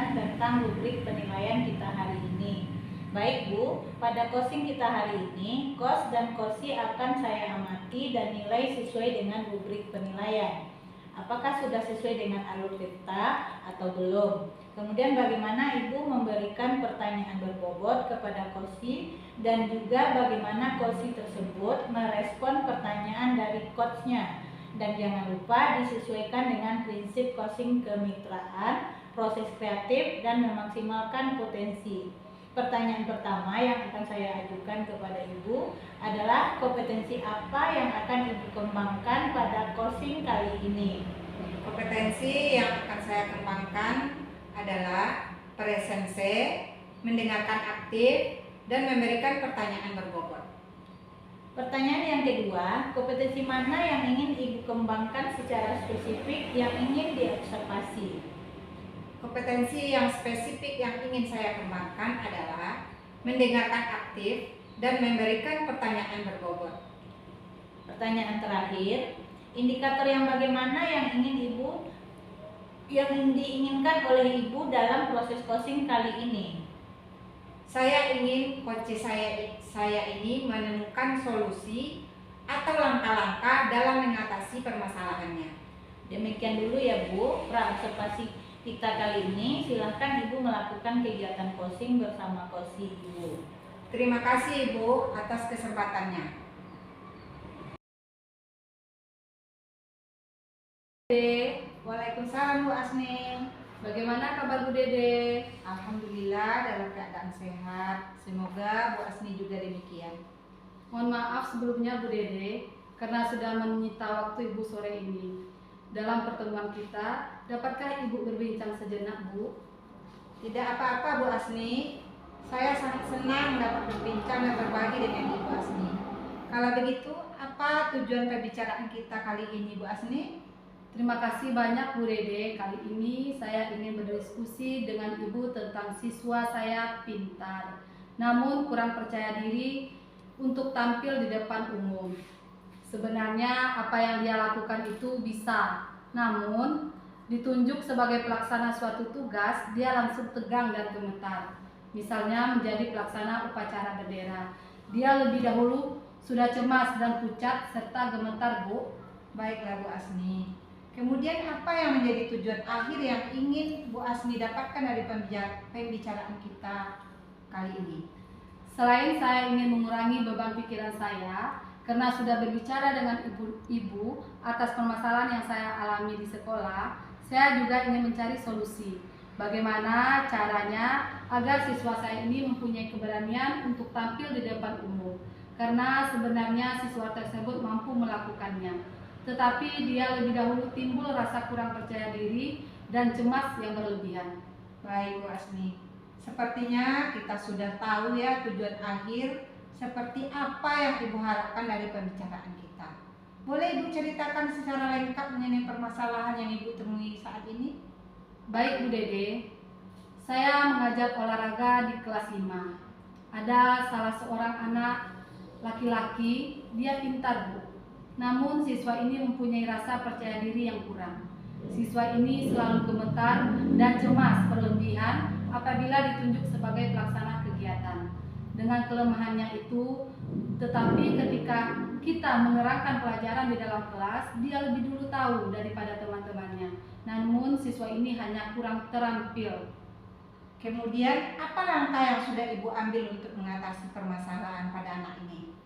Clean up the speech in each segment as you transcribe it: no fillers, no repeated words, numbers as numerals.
pembahasan tentang rubrik penilaian kita hari ini. Baik Bu, pada cosing kita hari ini, kos dan kosi akan saya amati dan nilai sesuai dengan rubrik penilaian. Apakah sudah sesuai dengan alur cerita atau belum? Kemudian bagaimana Ibu memberikan pertanyaan berbobot kepada kosi dan juga bagaimana kosi tersebut merespon pertanyaan dari coachnya. Dan jangan lupa disesuaikan dengan prinsip cosing kemitraan, proses kreatif, dan memaksimalkan potensi. Pertanyaan pertama yang akan saya ajukan kepada Ibu adalah kompetensi apa yang akan Ibu kembangkan pada cosing kali ini? Kompetensi yang akan saya kembangkan adalah presense, mendengarkan aktif, dan memberikan pertanyaan berbobot. Pertanyaan yang kedua, kompetensi mana yang ingin Ibu kembangkan secara spesifik yang ingin diobservasi? Kompetensi yang spesifik yang ingin saya kembangkan adalah mendengarkan aktif dan memberikan pertanyaan berbobot. Pertanyaan terakhir, indikator yang bagaimana yang diinginkan oleh Ibu dalam proses cosing kali ini? Saya ingin coach saya ini menemukan solusi atau langkah-langkah dalam mengatasi permasalahannya. Demikian dulu ya Bu, pra-observasi kita kali ini. Silahkan Ibu melakukan kegiatan cosing bersama kosi Ibu. Terima kasih Ibu atas kesempatannya. Waalaikumsalam Bu Asni. Bagaimana kabar Bu Dede? Alhamdulillah dalam keadaan sehat. Semoga Bu Asni juga demikian. Mohon maaf sebelumnya Bu Dede karena sudah menyita waktu Ibu sore ini. Dalam pertemuan kita, dapatkah Ibu berbincang sejenak Bu? Tidak apa-apa Bu Asni. Saya sangat senang dapat berbincang dan berbagi dengan Ibu Asni. Kalau begitu, apa tujuan pembicaraan kita kali ini Bu Asni? Terima kasih banyak Bu Dede. Kali ini saya ingin berdiskusi dengan Ibu tentang siswa saya pintar, namun kurang percaya diri untuk tampil di depan umum. Sebenarnya apa yang dia lakukan itu bisa, namun ditunjuk sebagai pelaksana suatu tugas, dia langsung tegang dan gemetar. Misalnya menjadi pelaksana upacara bendera. Dia lebih dahulu sudah cemas dan pucat serta gemetar Bu. Baiklah Bu Asni. Kemudian apa yang menjadi tujuan akhir yang ingin Bu Asni dapatkan dari pembicaraan kita kali ini? Selain saya ingin mengurangi beban pikiran saya karena sudah berbicara dengan ibu atas permasalahan yang saya alami di sekolah, saya juga ingin mencari solusi. Bagaimana caranya agar siswa saya ini mempunyai keberanian untuk tampil di depan umum? Karena sebenarnya siswa tersebut mampu melakukannya, tetapi dia lebih dahulu timbul rasa kurang percaya diri dan cemas yang berlebihan. Baik Bu Asni, sepertinya kita sudah tahu ya tujuan akhir seperti apa yang Ibu harapkan dari pembicaraan kita. Boleh Ibu ceritakan secara lengkap mengenai permasalahan yang Ibu temui saat ini? Baik Bu Dede, saya mengajar olahraga di kelas 5. Ada salah seorang anak laki-laki, dia pintar Bu. Namun siswa ini mempunyai rasa percaya diri yang kurang. Siswa ini selalu gemetar dan cemas berlebihan apabila ditunjuk sebagai pelaksana kegiatan. Dengan kelemahannya itu, tetapi ketika kita menerangkan pelajaran di dalam kelas, dia lebih dulu tahu daripada teman-temannya. Namun siswa ini hanya kurang terampil. Kemudian apa langkah yang sudah Ibu ambil untuk mengatasi permasalahan pada anak ini?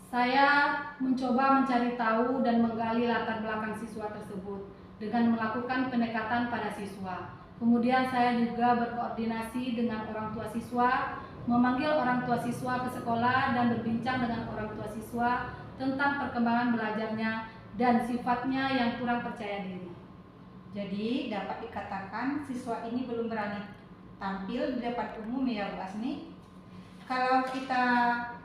Saya mencoba mencari tahu dan menggali latar belakang siswa tersebut dengan melakukan pendekatan pada siswa. Kemudian saya juga berkoordinasi dengan orang tua siswa, memanggil orang tua siswa ke sekolah dan berbincang dengan orang tua siswa tentang perkembangan belajarnya dan sifatnya yang kurang percaya diri. Jadi dapat dikatakan siswa ini belum berani tampil di depan umum ya Bu Asni. Kalau kita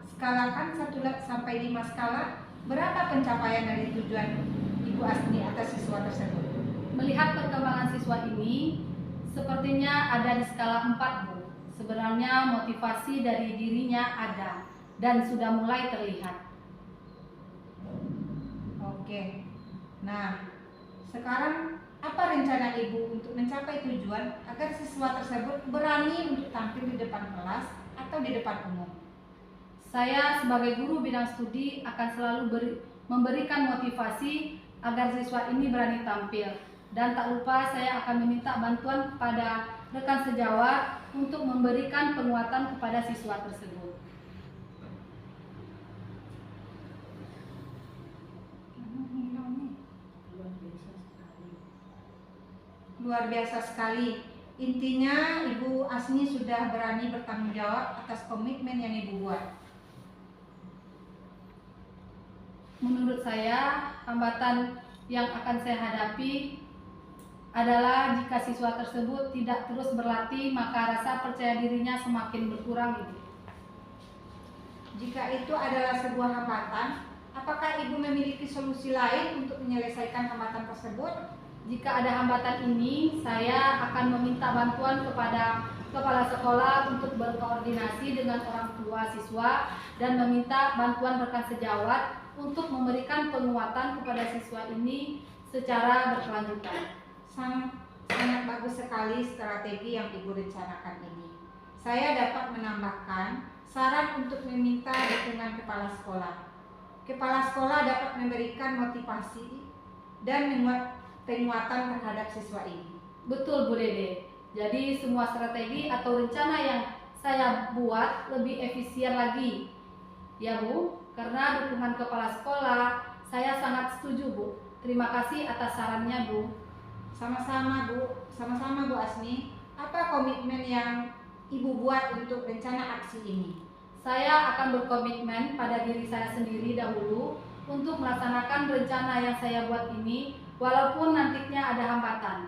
skalakan 1 sampai 5 skala, berapa pencapaian dari tujuan Ibu Asni atas siswa tersebut? Melihat perkembangan siswa ini, sepertinya ada di skala 4 Bu. Sebenarnya motivasi dari dirinya ada dan sudah mulai terlihat. Oke. Nah, sekarang apa rencana Ibu untuk mencari mencapai tujuan agar siswa tersebut berani untuk tampil di depan kelas atau di depan umum. Saya sebagai guru bidang studi akan selalu memberikan motivasi agar siswa ini berani tampil. Dan tak lupa saya akan meminta bantuan kepada rekan sejawat untuk memberikan penguatan kepada siswa tersebut. Luar biasa sekali. Intinya Ibu Asni sudah berani bertanggung jawab atas komitmen yang Ibu buat. Menurut saya, hambatan yang akan saya hadapi adalah jika siswa tersebut tidak terus berlatih, maka rasa percaya dirinya semakin berkurang, Ibu. Jika itu adalah sebuah hambatan, apakah Ibu memiliki solusi lain untuk menyelesaikan hambatan tersebut? Jika ada hambatan ini, saya akan meminta bantuan kepada kepala sekolah untuk berkoordinasi dengan orang tua siswa dan meminta bantuan rekan sejawat untuk memberikan penguatan kepada siswa ini secara berkelanjutan. Sangat bagus sekali strategi yang Ibu rencanakan ini. Saya dapat menambahkan saran untuk meminta dukungan kepala sekolah. Kepala sekolah dapat memberikan motivasi dan penguatan terhadap siswa ini. Betul, Bu Dede. Jadi semua strategi atau rencana yang saya buat lebih efisien lagi. Ya Bu, karena dukungan kepala sekolah, saya sangat setuju Bu. Terima kasih atas sarannya Bu. Sama-sama Bu Asni. Apa komitmen yang Ibu buat untuk rencana aksi ini? Saya akan berkomitmen pada diri saya sendiri dahulu untuk melaksanakan rencana yang saya buat ini, walaupun nantinya ada hambatan.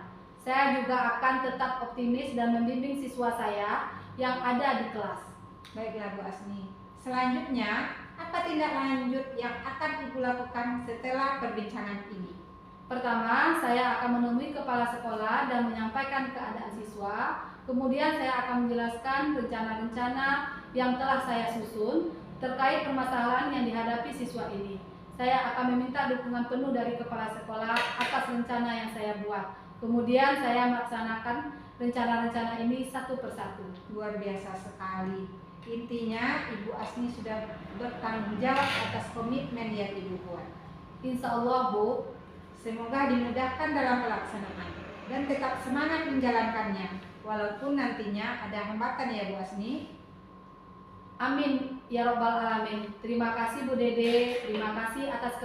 Saya juga akan tetap optimis dan membimbing siswa saya yang ada di kelas. Baiklah Bu Asni. Selanjutnya, apa tindak lanjut yang akan Ibu lakukan setelah perbincangan ini? Pertama, saya akan menemui kepala sekolah dan menyampaikan keadaan siswa. Kemudian saya akan menjelaskan rencana-rencana yang telah saya susun terkait permasalahan yang dihadapi siswa ini. Saya akan meminta dukungan penuh dari kepala sekolah atas rencana yang saya buat. Kemudian saya melaksanakan rencana-rencana ini satu persatu. Luar biasa sekali. Intinya Ibu Asni sudah bertanggung jawab atas komitmen yang Ibu buat. Insya Allah Bu. Semoga dimudahkan dalam pelaksanaan dan tetap semangat menjalankannya, walaupun nantinya ada hambatan ya Bu Asni. Amin ya robbal alamin. Terima kasih Bu Dede. Terima kasih atas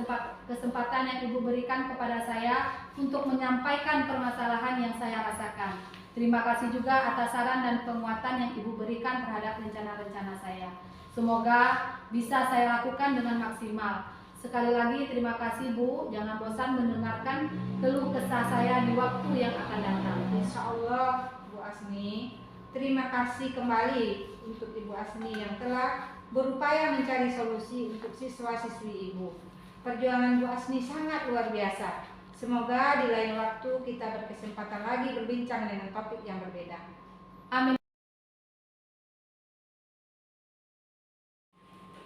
kesempatan yang Ibu berikan kepada saya untuk menyampaikan permasalahan yang saya rasakan. Terima kasih juga atas saran dan penguatan yang Ibu berikan terhadap rencana-rencana saya. Semoga bisa saya lakukan dengan maksimal. Sekali lagi terima kasih Bu. Jangan bosan mendengarkan keluh kesah saya di waktu yang akan datang. Insya Allah Bu Asni. Terima kasih kembali untuk Ibu Asni yang telah berupaya mencari solusi untuk siswa-siswi Ibu. Perjuangan Bu Asni sangat luar biasa. Semoga di lain waktu kita berkesempatan lagi berbincang dengan topik yang berbeda. Amin.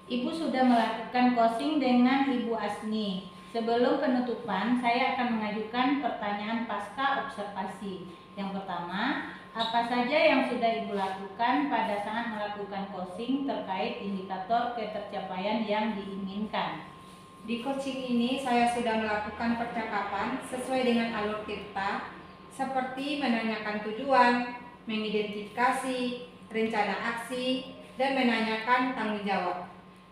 Ibu sudah melakukan coaching dengan Ibu Asni. Sebelum penutupan, saya akan mengajukan pertanyaan pasca observasi. Yang pertama, apa saja yang sudah Ibu lakukan pada saat melakukan coaching terkait indikator ketercapaian yang diinginkan? Di coaching ini saya sudah melakukan percakapan sesuai dengan alur Tirta, seperti menanyakan tujuan, mengidentifikasi rencana aksi, dan menanyakan tanggung jawab.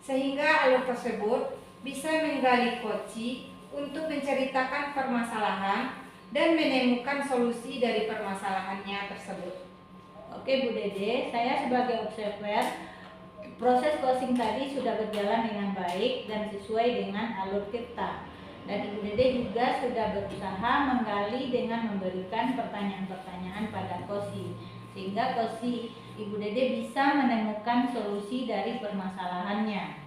Sehingga alur tersebut bisa menggali coaching untuk menceritakan permasalahan dan menemukan solusi dari permasalahannya tersebut. Oke Bu Dede, saya sebagai observer, proses coaching tadi sudah berjalan dengan baik dan sesuai dengan alur Tirta. Dan Ibu Dede juga sudah berusaha menggali dengan memberikan pertanyaan-pertanyaan pada coaching, sehingga coaching Ibu Dede bisa menemukan solusi dari permasalahannya.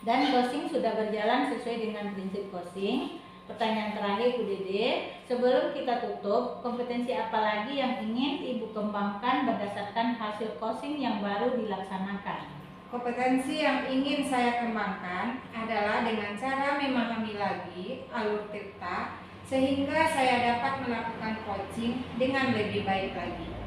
Dan coaching sudah berjalan sesuai dengan prinsip coaching. Pertanyaan terakhir Bu Dede, sebelum kita tutup, kompetensi apa lagi yang ingin Ibu kembangkan berdasarkan hasil coaching yang baru dilaksanakan? Kompetensi yang ingin saya kembangkan adalah dengan cara memahami lagi alur Tirta sehingga saya dapat melakukan coaching dengan lebih baik lagi.